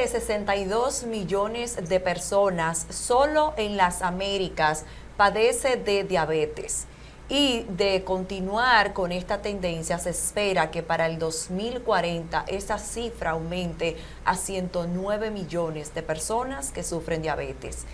de 62 millones de personas solo en las Américas padece de diabetes. Y de continuar con esta tendencia, se espera que para el 2040 esa cifra aumente a 109 millones de personas que sufren diabetes.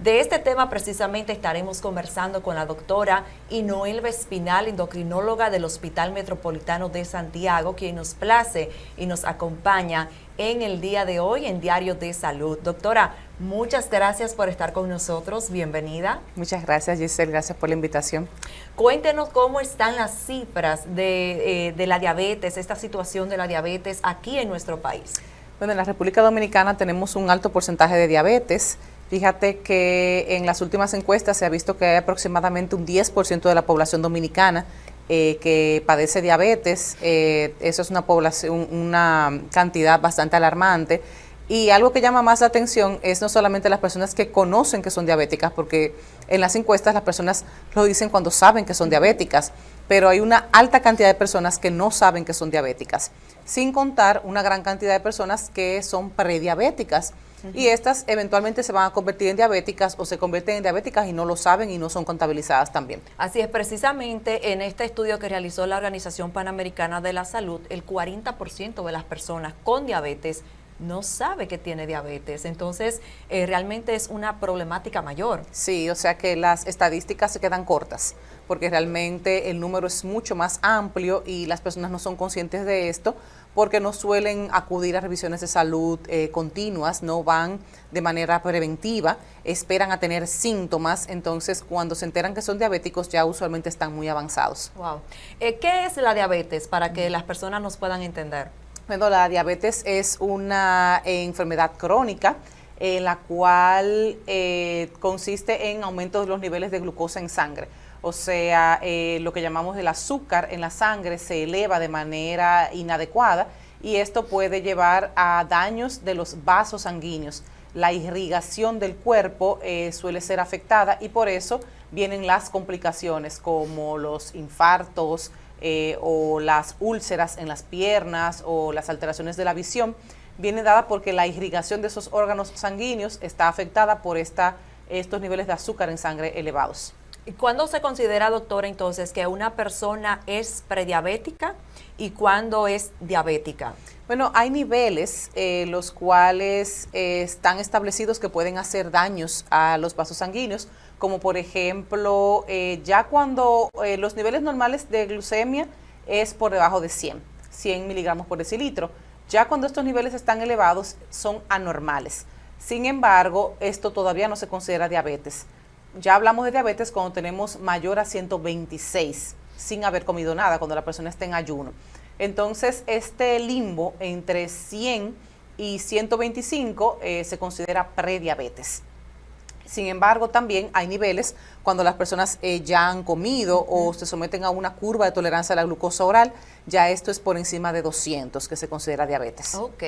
De este tema precisamente estaremos conversando con la doctora Inoelva Espinal, endocrinóloga del Hospital Metropolitano de Santiago, quien nos place y nos acompaña en el día de hoy en Diario de Salud. Doctora, muchas gracias por estar con nosotros, bienvenida. Muchas gracias, Giselle, gracias por la invitación. Cuéntenos cómo están las cifras de la diabetes, esta situación de la diabetes aquí en nuestro país. Bueno, en la República Dominicana tenemos un alto porcentaje de diabetes. Fíjate que en las últimas encuestas se ha visto que hay aproximadamente un 10% de la población dominicana que padece diabetes. Eso es una población, una cantidad bastante alarmante. Y algo que llama más la atención es no solamente las personas que conocen que son diabéticas, porque en las encuestas las personas lo dicen cuando saben que son diabéticas, pero hay una alta cantidad de personas que no saben que son diabéticas, sin contar una gran cantidad de personas que son prediabéticas. Y estas eventualmente se van a convertir en diabéticas o se convierten en diabéticas y no lo saben y no son contabilizadas también. Así es, precisamente en este estudio que realizó la Organización Panamericana de la Salud, el 40% de las personas con diabetes no sabe que tiene diabetes, entonces realmente es una problemática mayor. Sí, o sea que las estadísticas se quedan cortas, porque realmente el número es mucho más amplio y las personas no son conscientes de esto, porque no suelen acudir a revisiones de salud continuas, no van de manera preventiva, esperan a tener síntomas, entonces cuando se enteran que son diabéticos ya usualmente están muy avanzados. Wow. ¿Qué es la diabetes para que las personas nos puedan entender? Bueno, la diabetes es una enfermedad crónica en la cual consiste en aumento de los niveles de glucosa en sangre. O sea, lo que llamamos el azúcar en la sangre se eleva de manera inadecuada y esto puede llevar a daños de los vasos sanguíneos. La irrigación del cuerpo suele ser afectada y por eso vienen las complicaciones como los infartos, o las úlceras en las piernas o las alteraciones de la visión, viene dada porque la irrigación de esos órganos sanguíneos está afectada por estos niveles de azúcar en sangre elevados. ¿Y cuándo se considera, doctora, entonces, que una persona es prediabética y cuándo es diabética? Bueno, hay niveles los cuales están establecidos que pueden hacer daños a los vasos sanguíneos, como por ejemplo, ya cuando los niveles normales de glucemia es por debajo de 100 miligramos por decilitro. Ya cuando estos niveles están elevados son anormales. Sin embargo, esto todavía no se considera diabetes. Ya hablamos de diabetes cuando tenemos mayor a 126 sin haber comido nada, cuando la persona está en ayuno. Entonces, este limbo entre 100 y 125 se considera prediabetes. Sin embargo, también hay niveles cuando las personas ya han comido o se someten a una curva de tolerancia a la glucosa oral, ya esto es por encima de 200 que se considera diabetes. Ok.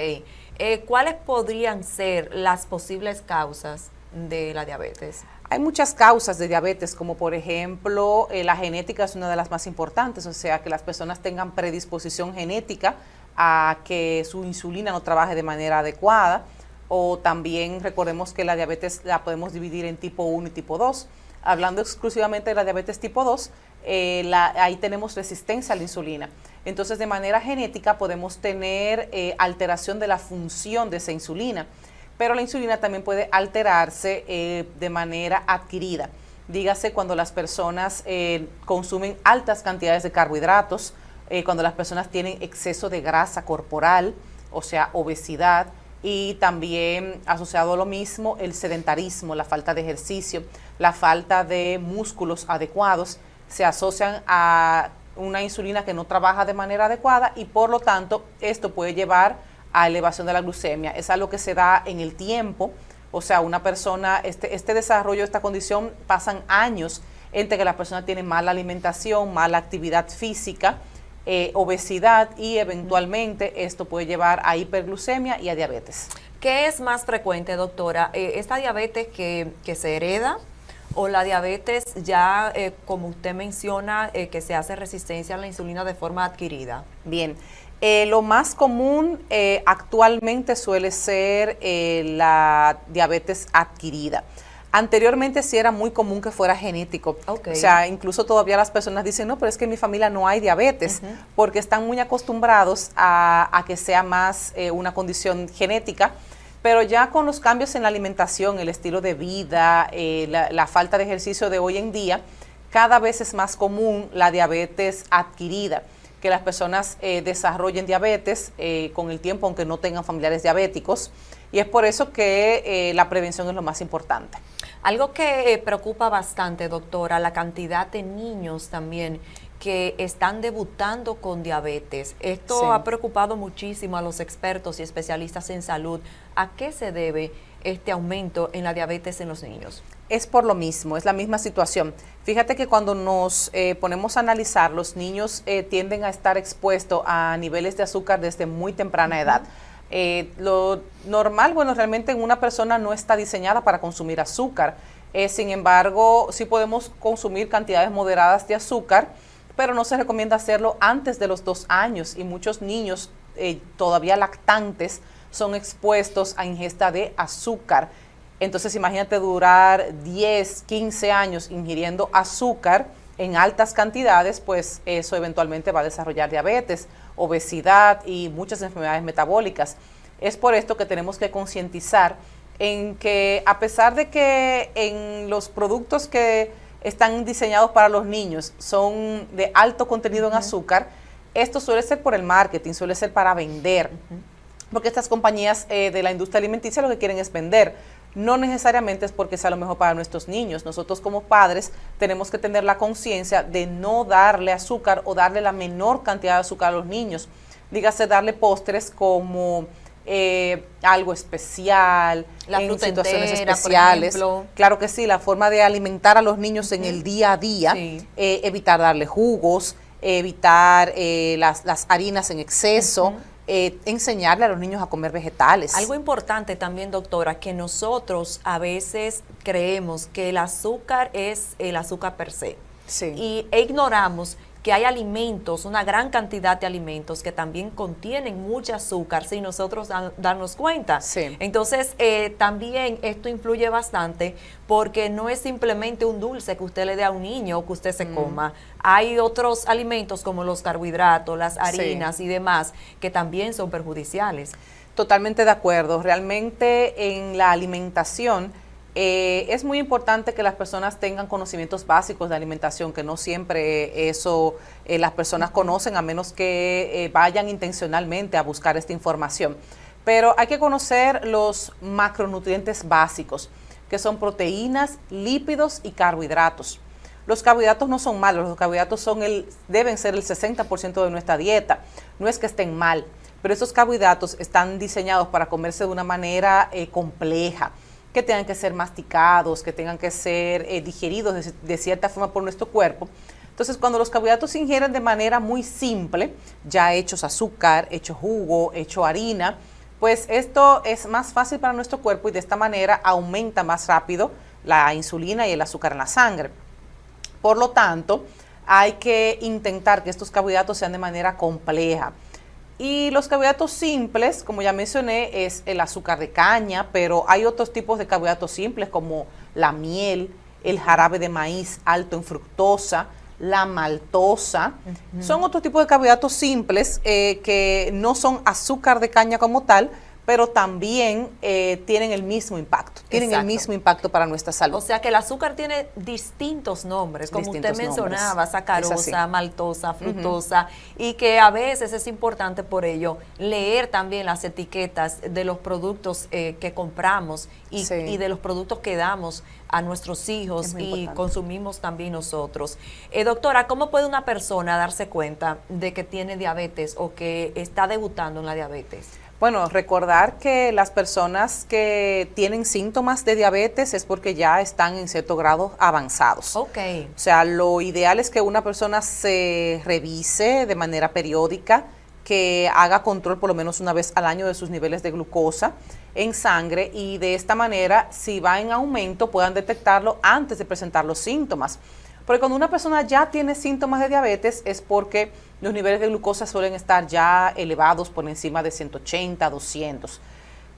¿Cuáles podrían ser las posibles causas de la diabetes? Hay muchas causas de diabetes, como por ejemplo, la genética es una de las más importantes, o sea, que las personas tengan predisposición genética a que su insulina no trabaje de manera adecuada, o también recordemos que la diabetes la podemos dividir en tipo 1 y tipo 2. Hablando exclusivamente de la diabetes tipo 2, ahí tenemos resistencia a la insulina. Entonces, de manera genética podemos tener alteración de la función de esa insulina. Pero la insulina también puede alterarse de manera adquirida. Dígase cuando las personas consumen altas cantidades de carbohidratos, cuando las personas tienen exceso de grasa corporal, o sea, obesidad, y también asociado a lo mismo el sedentarismo, la falta de ejercicio, la falta de músculos adecuados, se asocian a una insulina que no trabaja de manera adecuada y por lo tanto esto puede llevar a elevación de la glucemia. Es algo que se da en el tiempo, o sea, una persona, este desarrollo, esta condición, pasan años entre que la persona tiene mala alimentación, mala actividad física, obesidad y eventualmente esto puede llevar a hiperglucemia y a diabetes. ¿Qué es más frecuente, doctora? ¿Esta diabetes que se hereda o la diabetes ya, como usted menciona, que se hace resistencia a la insulina de forma adquirida? Bien. Lo más común actualmente suele ser la diabetes adquirida. Anteriormente sí era muy común que fuera genético. Okay. O sea, incluso todavía las personas dicen, no, pero es que en mi familia no hay diabetes, porque están muy acostumbrados a que sea más una condición genética. Pero ya con los cambios en la alimentación, el estilo de vida, la falta de ejercicio de hoy en día, cada vez es más común la diabetes adquirida, que las personas desarrollen diabetes con el tiempo, aunque no tengan familiares diabéticos, y es por eso que la prevención es lo más importante. Algo que preocupa bastante, doctora, la cantidad de niños también que están debutando con diabetes. Esto Sí. ha preocupado muchísimo a los expertos y especialistas en salud. ¿A qué se debe este aumento en la diabetes en los niños? Es por lo mismo, es la misma situación. Fíjate que cuando nos ponemos a analizar, los niños tienden a estar expuestos a niveles de azúcar desde muy temprana edad. Lo normal, bueno, realmente en una persona no está diseñada para consumir azúcar. Sin embargo, sí podemos consumir cantidades moderadas de azúcar, pero no se recomienda hacerlo antes de los 2 años, y muchos niños todavía lactantes son expuestos a ingesta de azúcar. Entonces imagínate durar 10, 15 años ingiriendo azúcar en altas cantidades, pues eso eventualmente va a desarrollar diabetes, obesidad y muchas enfermedades metabólicas. Es por esto que tenemos que concientizar en que, a pesar de que en los productos que están diseñados para los niños son de alto contenido en azúcar, esto suele ser por el marketing, suele ser para vender, porque estas compañías de la industria alimenticia lo que quieren es vender. No necesariamente es porque sea lo mejor para nuestros niños. Nosotros como padres tenemos que tener la conciencia de no darle azúcar o darle la menor cantidad de azúcar a los niños. Dígase, darle postres como algo especial, La en fruta situaciones entera, especiales. por ejemplo. Claro que sí, la forma de alimentar a los niños en el día a día, Sí. Evitar darle jugos, evitar las harinas en exceso, enseñarle a los niños a comer vegetales. Algo importante también, doctora, que nosotros a veces creemos que el azúcar es el azúcar per se. Sí. E ignoramos que hay alimentos, una gran cantidad de alimentos que también contienen mucho azúcar sin nosotros darnos cuenta. Sí. Entonces, también esto influye bastante porque no es simplemente un dulce que usted le dé a un niño o que usted se coma. Hay otros alimentos como los carbohidratos, las harinas y demás que también son perjudiciales. Totalmente de acuerdo. Realmente en la alimentación es muy importante que las personas tengan conocimientos básicos de alimentación, que no siempre eso las personas conocen, a menos que vayan intencionalmente a buscar esta información. Pero hay que conocer los macronutrientes básicos, que son proteínas, lípidos y carbohidratos. Los carbohidratos no son malos, los carbohidratos deben ser el 60% de nuestra dieta. No es que estén mal, pero esos carbohidratos están diseñados para comerse de una manera compleja, que tengan que ser masticados, que tengan que ser digeridos de cierta forma por nuestro cuerpo. Entonces, cuando los carbohidratos se ingieren de manera muy simple, ya hechos azúcar, hecho jugo, hecho harina, pues esto es más fácil para nuestro cuerpo y de esta manera aumenta más rápido la insulina y el azúcar en la sangre. Por lo tanto, hay que intentar que estos carbohidratos sean de manera compleja. Y los carbohidratos simples, como ya mencioné, es el azúcar de caña, pero hay otros tipos de carbohidratos simples como la miel, el jarabe de maíz alto en fructosa, la maltosa. Son otros tipos de carbohidratos simples que no son azúcar de caña como tal, pero también tienen el mismo impacto. Tienen el mismo impacto para nuestra salud. O sea que el azúcar tiene distintos nombres, como usted mencionaba, sacarosa, maltosa, fructosa, y que a veces es importante por ello leer también las etiquetas de los productos que compramos y de los productos que damos a nuestros hijos y consumimos también nosotros. Doctora, ¿cómo puede una persona darse cuenta de que tiene diabetes o que está debutando en la diabetes? Bueno, recordar que las personas que tienen síntomas de diabetes es porque ya están en cierto grado avanzados. Ok. O sea, lo ideal es que una persona se revise de manera periódica, que haga control por lo menos una vez al año de sus niveles de glucosa en sangre, y de esta manera, si va en aumento, puedan detectarlo antes de presentar los síntomas. Porque cuando una persona ya tiene síntomas de diabetes es porque los niveles de glucosa suelen estar ya elevados por encima de 180, 200.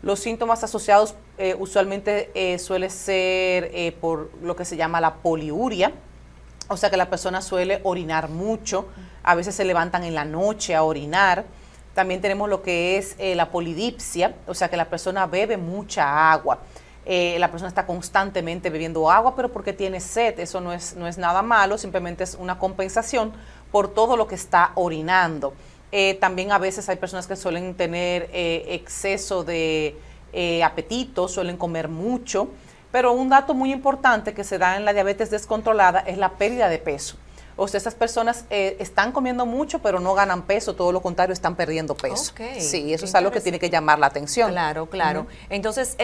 Los síntomas asociados usualmente suele ser por lo que se llama la poliuria, o sea que la persona suele orinar mucho, a veces se levantan en la noche a orinar. También tenemos lo que es la polidipsia, o sea que la persona bebe mucha agua. La persona está constantemente bebiendo agua, pero porque tiene sed. Eso no es nada malo, simplemente es una compensación por todo lo que está orinando. También a veces hay personas que suelen tener exceso de apetito, suelen comer mucho, pero un dato muy importante que se da en la diabetes descontrolada es la pérdida de peso. O sea, esas personas están comiendo mucho, pero no ganan peso, todo lo contrario, están perdiendo peso. Okay, sí, eso es algo que tiene que llamar la atención. Claro, claro. Entonces,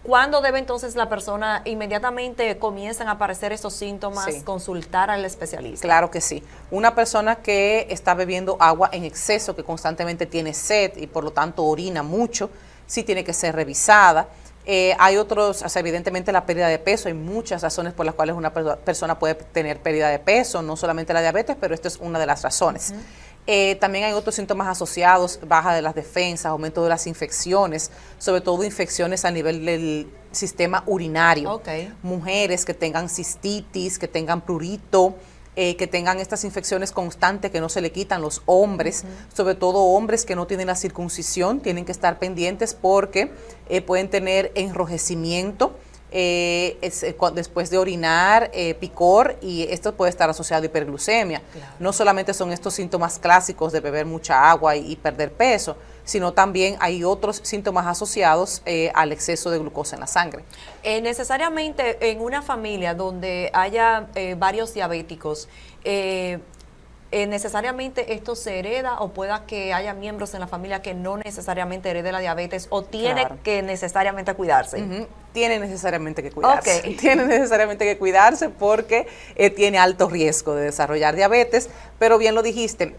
¿cuándo debe entonces la persona, inmediatamente comienzan a aparecer estos síntomas, consultar al especialista? Claro que sí. Una persona que está bebiendo agua en exceso, que constantemente tiene sed y por lo tanto orina mucho, sí tiene que ser revisada. Hay otros, o sea, evidentemente la pérdida de peso, hay muchas razones por las cuales una persona puede tener pérdida de peso, no solamente la diabetes, pero esta es una de las razones. También hay otros síntomas asociados, baja de las defensas, aumento de las infecciones, sobre todo infecciones a nivel del sistema urinario. Mujeres que tengan cistitis, que tengan prurito, que tengan estas infecciones constantes que no se le quitan, los hombres, sobre todo hombres que no tienen la circuncisión, tienen que estar pendientes porque pueden tener enrojecimiento después de orinar, picor, y esto puede estar asociado a hiperglucemia. Claro. No solamente son estos síntomas clásicos de beber mucha agua y perder peso, sino también hay otros síntomas asociados al exceso de glucosa en la sangre. Necesariamente en una familia donde haya varios diabéticos, ¿necesariamente esto se hereda o pueda que haya miembros en la familia que no necesariamente herede la diabetes o tiene que necesariamente cuidarse? Tiene necesariamente que cuidarse. Tiene necesariamente que cuidarse porque tiene alto riesgo de desarrollar diabetes, pero bien lo dijiste,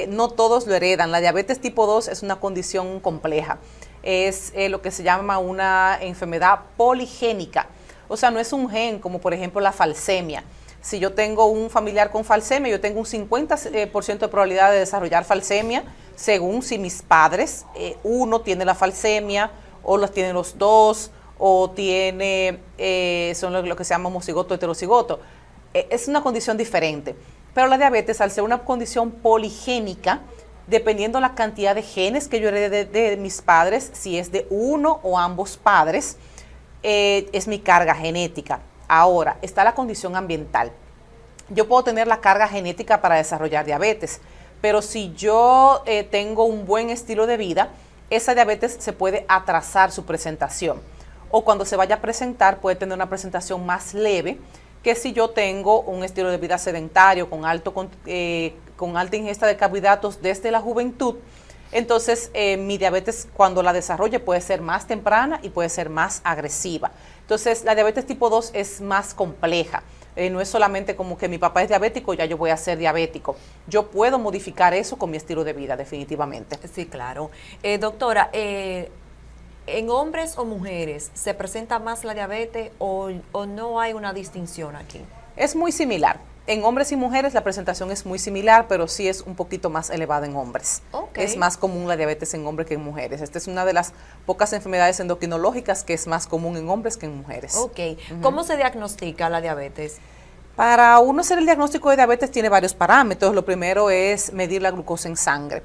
no todos lo heredan. La diabetes tipo 2 es una condición compleja. Es lo que se llama una enfermedad poligénica. O sea, no es un gen como por ejemplo la falsemia. Si yo tengo un familiar con falsemia, yo tengo un 50% de probabilidad de desarrollar falsemia, según si mis padres, uno tiene la falsemia, o los tienen los dos, o tiene, son lo que se llama homocigoto, heterocigoto. Es una condición diferente. Pero la diabetes, al ser una condición poligénica, dependiendo la cantidad de genes que yo heredé de mis padres, si es de uno o ambos padres, es mi carga genética. Ahora, está la condición ambiental. Yo puedo tener la carga genética para desarrollar diabetes, pero si yo tengo un buen estilo de vida, esa diabetes se puede atrasar su presentación. O cuando se vaya a presentar, puede tener una presentación más leve que si yo tengo un estilo de vida sedentario, con alta ingesta de carbohidratos desde la juventud. Entonces, mi diabetes, cuando la desarrolle, puede ser más temprana y puede ser más agresiva. Entonces, la diabetes tipo 2 es más compleja. No es solamente como que mi papá es diabético, ya yo voy a ser diabético. Yo puedo modificar eso con mi estilo de vida, definitivamente. Sí, claro. Doctora, ¿en hombres o mujeres se presenta más la diabetes o no hay una distinción aquí? Es muy similar. En hombres y mujeres la presentación es muy similar, pero sí es un poquito más elevada en hombres. Es más común la diabetes en hombres que en mujeres. Esta es una de las pocas enfermedades endocrinológicas que es más común en hombres que en mujeres. ¿Cómo se diagnostica la diabetes? Para uno hacer el diagnóstico de diabetes tiene varios parámetros. Lo primero es medir la glucosa en sangre.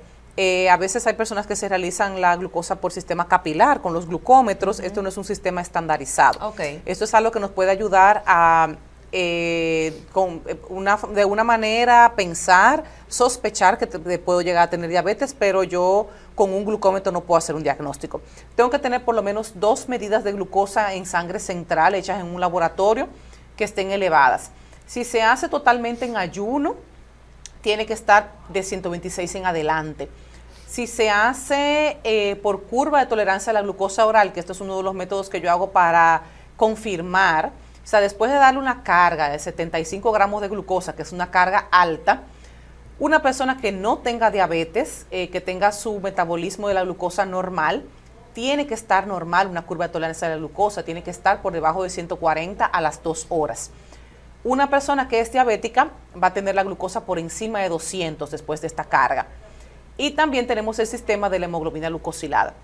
A veces hay personas que se realizan la glucosa por sistema capilar, con los glucómetros. Esto no es un sistema estandarizado. Esto es algo que nos puede ayudar a de una manera pensar, sospechar que puedo llegar a tener diabetes, pero yo con un glucómetro no puedo hacer un diagnóstico. Tengo que tener por lo menos 2 medidas de glucosa en sangre central hechas en un laboratorio que estén elevadas. Si se hace totalmente en ayuno, tiene que estar de 126 en adelante. Si se hace por curva de tolerancia a la glucosa oral, que esto es uno de los métodos que yo hago para confirmar, o sea, después de darle una carga de 75 gramos de glucosa, que es una carga alta, una persona que no tenga diabetes, que tenga su metabolismo de la glucosa normal, tiene que estar normal, una curva de tolerancia a la glucosa, tiene que estar por debajo de 140 a las 2 horas. Una persona que es diabética va a tener la glucosa por encima de 200 después de esta carga. Y también tenemos el sistema de la hemoglobina glucosilada.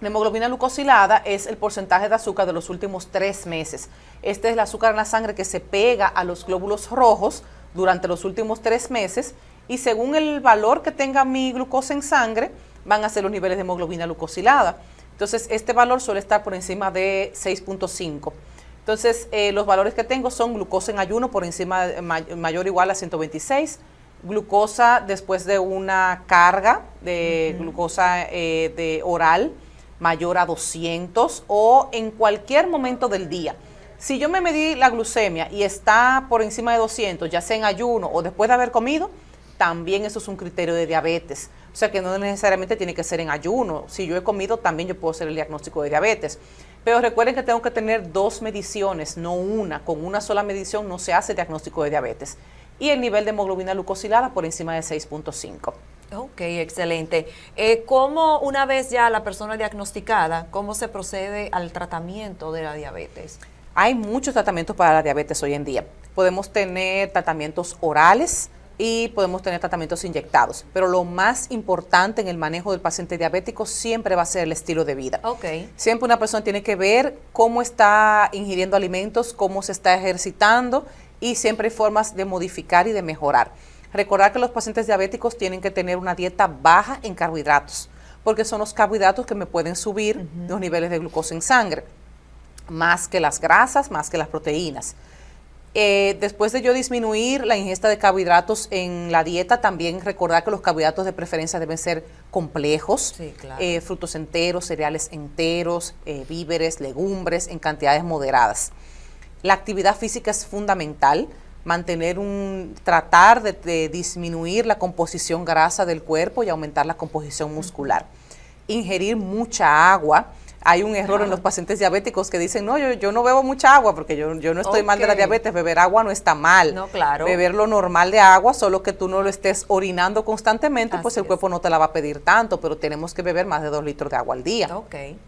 La hemoglobina glucosilada es el porcentaje de azúcar de los últimos 3 meses. Este es el azúcar en la sangre que se pega a los glóbulos rojos durante los últimos 3 meses y según el valor que tenga mi glucosa en sangre, van a ser los niveles de hemoglobina glucosilada. Entonces, este valor suele estar por encima de 6.5. Entonces, los valores que tengo son glucosa en ayuno por encima, mayor o igual a 126, glucosa después de una carga de glucosa de oral mayor a 200 o en cualquier momento del día. Si yo me medí la glucemia y está por encima de 200, ya sea en ayuno o después de haber comido, también eso es un criterio de diabetes. O sea que no necesariamente tiene que ser en ayuno. Si yo he comido, también yo puedo hacer el diagnóstico de diabetes. Pero recuerden que tengo que tener 2 mediciones, no una. Con una sola medición no se hace diagnóstico de diabetes. Y el nivel de hemoglobina glucosilada por encima de 6.5. Ok, excelente. ¿Cómo una vez ya la persona diagnosticada, cómo se procede al tratamiento de la diabetes? Hay muchos tratamientos para la diabetes hoy en día. Podemos tener tratamientos orales y podemos tener tratamientos inyectados, pero lo más importante en el manejo del paciente diabético siempre va a ser el estilo de vida. Okay. Siempre una persona tiene que ver cómo está ingiriendo alimentos, cómo se está ejercitando y siempre hay formas de modificar y de mejorar. Recordar que los pacientes diabéticos tienen que tener una dieta baja en carbohidratos, porque son los carbohidratos que me pueden subir los niveles de glucosa en sangre, más que las grasas, más que las proteínas. Después de yo disminuir la ingesta de carbohidratos en la dieta, también recordar que los carbohidratos de preferencia deben ser complejos, sí, claro. Frutos enteros, cereales enteros, víveres, legumbres en cantidades moderadas. La actividad física es fundamental, tratar de disminuir la composición grasa del cuerpo y aumentar la composición muscular. Ingerir mucha agua. Hay un error en los pacientes diabéticos que dicen, no, yo no bebo mucha agua porque yo no estoy mal de la diabetes, beber agua no está mal. No, claro. Beber lo normal de agua, solo que tú no lo estés orinando constantemente, pues Así el cuerpo no te la va a pedir tanto, pero tenemos que beber más de 2 litros de agua al día. Okay.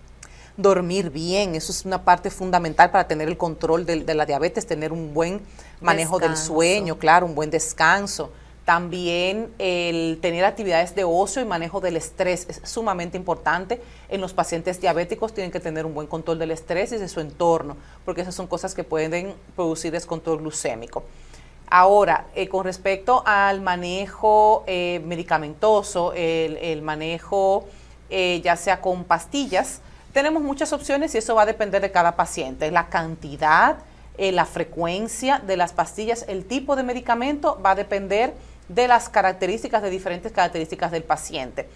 Dormir bien, eso es una parte fundamental para tener el control de la diabetes, tener un buen manejo del sueño, claro, un buen descanso. También el tener actividades de ocio y manejo del estrés es sumamente importante. En los pacientes diabéticos tienen que tener un buen control del estrés y de su entorno, porque esas son cosas que pueden producir descontrol glucémico. Ahora, con respecto al manejo medicamentoso, el manejo ya sea con pastillas, tenemos muchas opciones y eso va a depender de cada paciente. La cantidad, la frecuencia de las pastillas, el tipo de medicamento va a depender de las características, de diferentes características del paciente.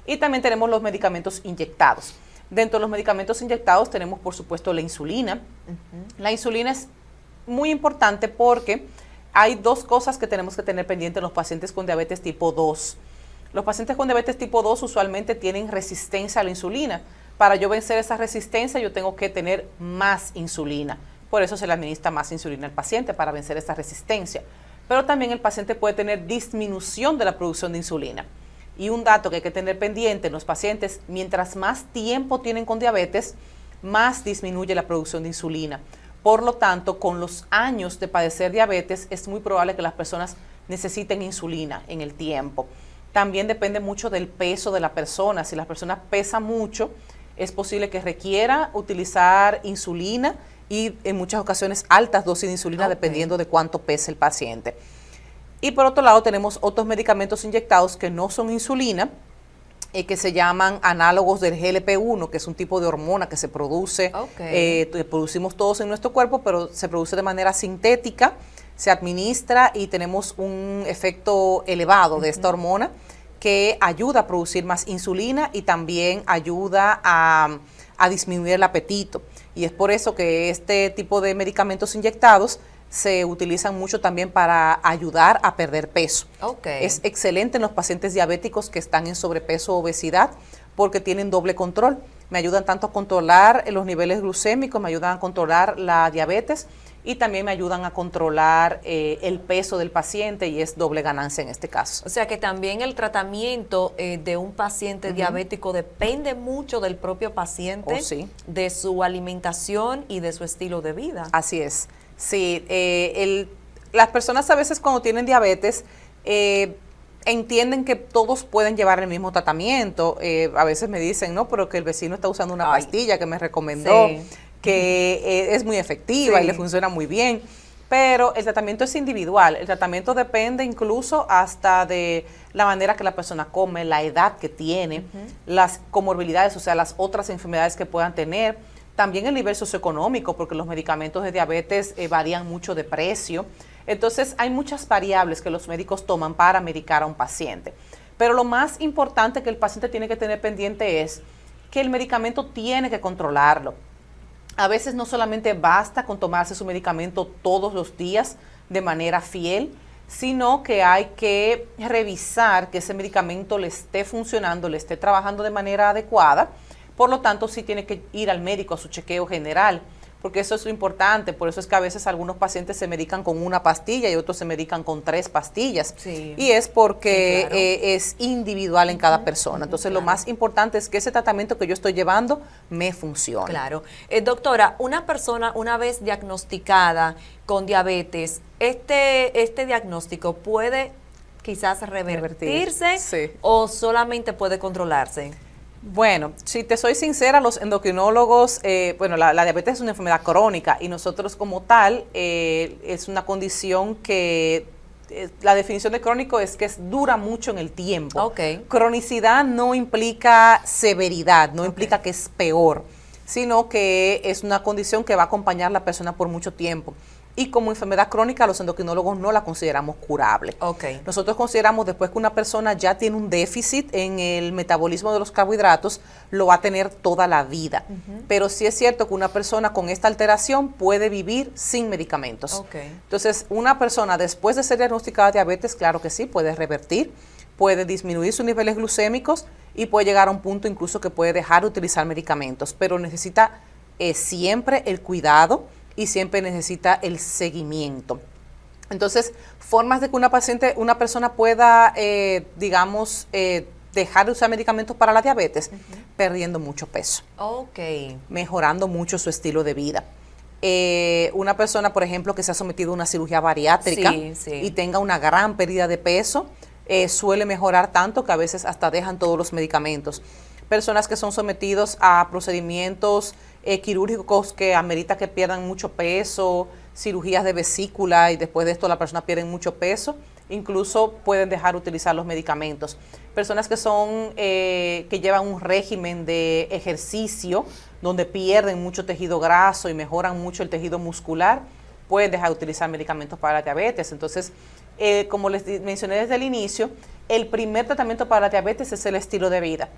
Y también tenemos los medicamentos inyectados. Dentro de los medicamentos inyectados tenemos, por supuesto, la insulina. La insulina es muy importante porque hay 2 cosas que tenemos que tener pendientes en los pacientes con diabetes tipo 2. Los pacientes con diabetes tipo 2 usualmente tienen resistencia a la insulina. Para yo vencer esa resistencia, yo tengo que tener más insulina. Por eso se le administra más insulina al paciente para vencer esa resistencia. Pero también el paciente puede tener disminución de la producción de insulina. Y un dato que hay que tener pendiente en los pacientes, mientras más tiempo tienen con diabetes, más disminuye la producción de insulina. Por lo tanto, con los años de padecer diabetes, es muy probable que las personas necesiten insulina en el tiempo. También depende mucho del peso de la persona. Si la persona pesa mucho, es posible que requiera utilizar insulina y en muchas ocasiones altas dosis de insulina, dependiendo de cuánto pese el paciente. Y por otro lado tenemos otros medicamentos inyectados que no son insulina, que se llaman análogos del GLP-1, que es un tipo de hormona que se produce, que producimos todos en nuestro cuerpo, pero se produce de manera sintética, se administra y tenemos un efecto elevado de esta hormona que ayuda a producir más insulina y también ayuda a disminuir el apetito. Y es por eso que este tipo de medicamentos inyectados se utilizan mucho también para ayudar a perder peso. Es excelente en los pacientes diabéticos que están en sobrepeso o obesidad porque tienen doble control. Me ayudan tanto a controlar los niveles glucémicos, me ayudan a controlar la diabetes y también me ayudan a controlar el peso del paciente y es doble ganancia en este caso. O sea que también el tratamiento de un paciente diabético depende mucho del propio paciente, sí, de su alimentación y de su estilo de vida. Así es. Sí, las personas a veces cuando tienen diabetes entienden que todos pueden llevar el mismo tratamiento. A veces me dicen, no, pero que el vecino está usando una pastilla que me recomendó, sí, que es muy efectiva, sí, y le funciona muy bien. Pero el tratamiento es individual. El tratamiento depende incluso hasta de la manera que la persona come, la edad que tiene, las comorbilidades, o sea, las otras enfermedades que puedan tener. También el nivel socioeconómico, porque los medicamentos de diabetes varían mucho de precio. Entonces, hay muchas variables que los médicos toman para medicar a un paciente. Pero lo más importante que el paciente tiene que tener pendiente es que el medicamento tiene que controlarlo. A veces no solamente basta con tomarse su medicamento todos los días de manera fiel, sino que hay que revisar que ese medicamento le esté funcionando, le esté trabajando de manera adecuada. Por lo tanto, sí tiene que ir al médico a su chequeo general, porque eso es lo importante. Por eso es que a veces algunos pacientes se medican con una pastilla y otros se medican con 3 pastillas. Sí. Y es porque sí, claro, es individual en cada persona. Entonces, claro, lo más importante es que ese tratamiento que yo estoy llevando me funcione. Claro. Doctora, una persona una vez diagnosticada con diabetes, este diagnóstico puede quizás revertirse sí, o solamente puede controlarse. Bueno, si te soy sincera, los endocrinólogos, bueno, la diabetes es una enfermedad crónica y nosotros como tal es una condición que la definición de crónico es que dura mucho en el tiempo. Okay. Cronicidad no implica severidad, no implica que es peor, sino que es una condición que va a acompañar a la persona por mucho tiempo. Y como enfermedad crónica, los endocrinólogos no la consideramos curable. Okay. Nosotros consideramos después que una persona ya tiene un déficit en el metabolismo de los carbohidratos, lo va a tener toda la vida. Pero sí es cierto que una persona con esta alteración puede vivir sin medicamentos. Okay. Entonces, una persona después de ser diagnosticada de diabetes, claro que sí, puede revertir, puede disminuir sus niveles glucémicos y puede llegar a un punto incluso que puede dejar de utilizar medicamentos, pero necesita siempre el cuidado y siempre necesita el seguimiento. Entonces, formas de que una persona pueda, digamos, dejar de usar medicamentos para la diabetes, perdiendo mucho peso, mejorando mucho su estilo de vida. Una persona, por ejemplo, que se ha sometido a una cirugía bariátrica y tenga una gran pérdida de peso, suele mejorar tanto que a veces hasta dejan todos los medicamentos. Personas que son sometidos a procedimientos quirúrgicos que amerita que pierdan mucho peso, cirugías de vesícula y después de esto la persona pierde mucho peso, incluso pueden dejar de utilizar los medicamentos. Personas que que llevan un régimen de ejercicio donde pierden mucho tejido graso y mejoran mucho el tejido muscular, pueden dejar de utilizar medicamentos para la diabetes. Entonces, como les mencioné desde el inicio, el primer tratamiento para la diabetes es el estilo de vida.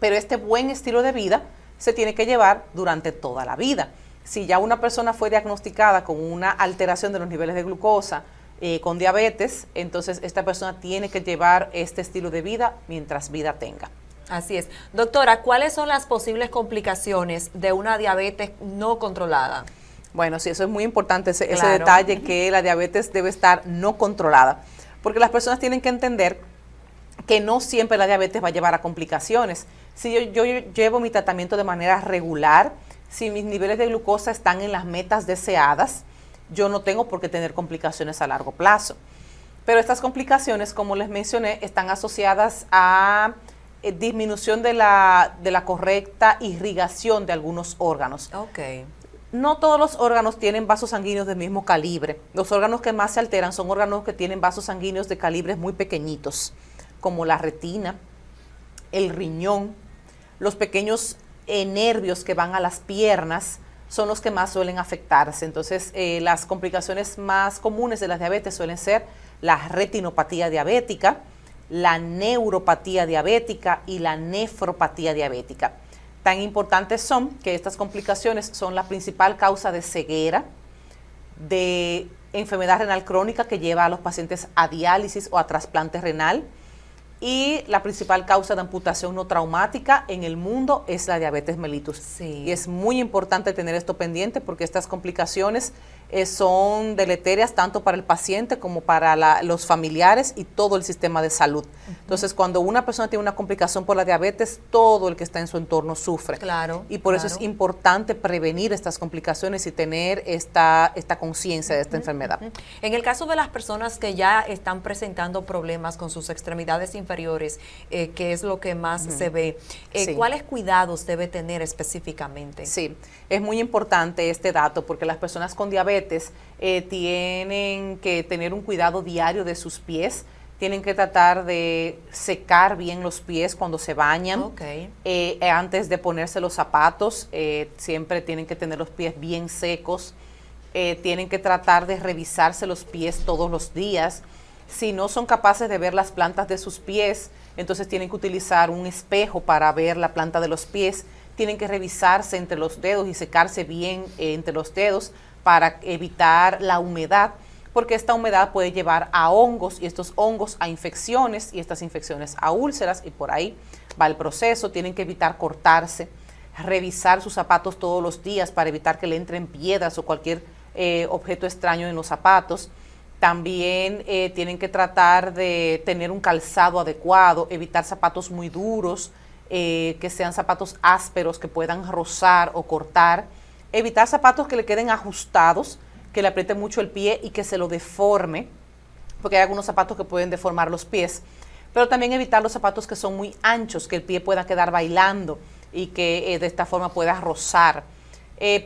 Pero este buen estilo de vida se tiene que llevar durante toda la vida. Si ya una persona fue diagnosticada con una alteración de los niveles de glucosa, con diabetes, entonces esta persona tiene que llevar este estilo de vida mientras vida tenga. Así es. Doctora, ¿cuáles son las posibles complicaciones de una diabetes no controlada? Bueno, sí, eso es muy importante, ese detalle, que la diabetes debe estar no controlada, porque las personas tienen que entender que no siempre la diabetes va a llevar a complicaciones. Si yo llevo mi tratamiento de manera regular, si mis niveles de glucosa están en las metas deseadas, yo no tengo por qué tener complicaciones a largo plazo. Pero estas complicaciones, como les mencioné, están asociadas a disminución de la correcta irrigación de algunos órganos. Okay. No todos los órganos tienen vasos sanguíneos del mismo calibre. Los órganos que más se alteran son órganos que tienen vasos sanguíneos de calibres muy pequeñitos, como la retina, el riñón, los pequeños nervios que van a las piernas son los que más suelen afectarse. Entonces, las complicaciones más comunes de la diabetes suelen ser la retinopatía diabética, la neuropatía diabética y la nefropatía diabética. Tan importantes son que estas complicaciones son la principal causa de ceguera, de enfermedad renal crónica que lleva a los pacientes a diálisis o a trasplante renal, y la principal causa de amputación no traumática en el mundo es la diabetes mellitus. Sí. Y es muy importante tener esto pendiente porque estas complicaciones son deleterias tanto para el paciente como para los familiares y todo el sistema de salud. Entonces, cuando una persona tiene una complicación por la diabetes, todo el que está en su entorno sufre. Claro. Y por eso es importante prevenir estas complicaciones y tener esta conciencia de esta enfermedad. En el caso de las personas que ya están presentando problemas con sus extremidades inferiores, que es lo que más se ve, Sí. ¿cuáles cuidados debe tener específicamente? Sí, es muy importante este dato porque las personas con diabetes tienen que tener un cuidado diario de sus pies, tienen que tratar de secar bien los pies cuando se bañan. Okay. Antes de ponerse los zapatos, siempre tienen que tener los pies bien secos, tienen que tratar de revisarse los pies todos los días. Si no son capaces de ver las plantas de sus pies, entonces tienen que utilizar un espejo para ver la planta de los pies, tienen que revisarse entre los dedos y secarse bien entre los dedos para evitar la humedad, porque esta humedad puede llevar a hongos y estos hongos a infecciones y estas infecciones a úlceras y por ahí va el proceso. Tienen que evitar cortarse, revisar sus zapatos todos los días para evitar que le entren piedras o cualquier objeto extraño en los zapatos. También tienen que tratar de tener un calzado adecuado, evitar zapatos muy duros, que sean zapatos ásperos que puedan rozar o cortar, evitar zapatos que le queden ajustados, que le apriete mucho el pie y que se lo deforme, porque hay algunos zapatos que pueden deformar los pies, pero también evitar los zapatos que son muy anchos, que el pie pueda quedar bailando y que de esta forma pueda rozar.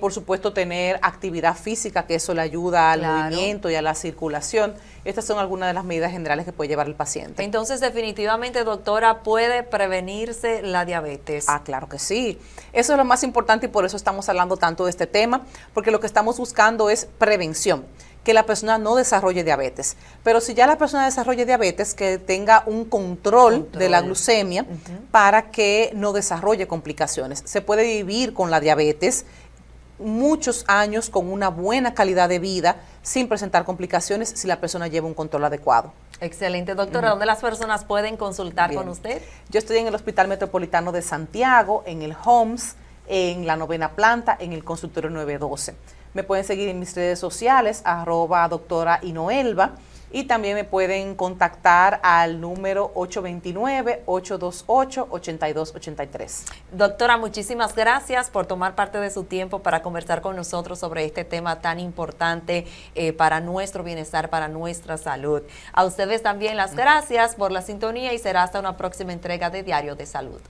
Por supuesto, tener actividad física, que eso le ayuda al movimiento y a la circulación. Estas son algunas de las medidas generales que puede llevar el paciente. Entonces, definitivamente, doctora, ¿puede prevenirse la diabetes? Ah, claro que sí. Eso es lo más importante y por eso estamos hablando tanto de este tema, porque lo que estamos buscando es prevención, que la persona no desarrolle diabetes. Pero si ya la persona desarrolla diabetes, que tenga un control de la glucemia para que no desarrolle complicaciones. Se puede vivir con la diabetes muchos años con una buena calidad de vida sin presentar complicaciones si la persona lleva un control adecuado. Excelente, doctora. ¿Dónde las personas pueden consultar con usted? Yo estoy en el Hospital Metropolitano de Santiago, en el HOMS, en la 9ª planta, en el consultorio 912. Me pueden seguir en mis redes sociales, @doctora Inoelba, y también me pueden contactar al número 829-828-8283. Doctora, muchísimas gracias por tomar parte de su tiempo para conversar con nosotros sobre este tema tan importante para nuestro bienestar, para nuestra salud. A ustedes también las gracias por la sintonía y será hasta una próxima entrega de Diario de Salud.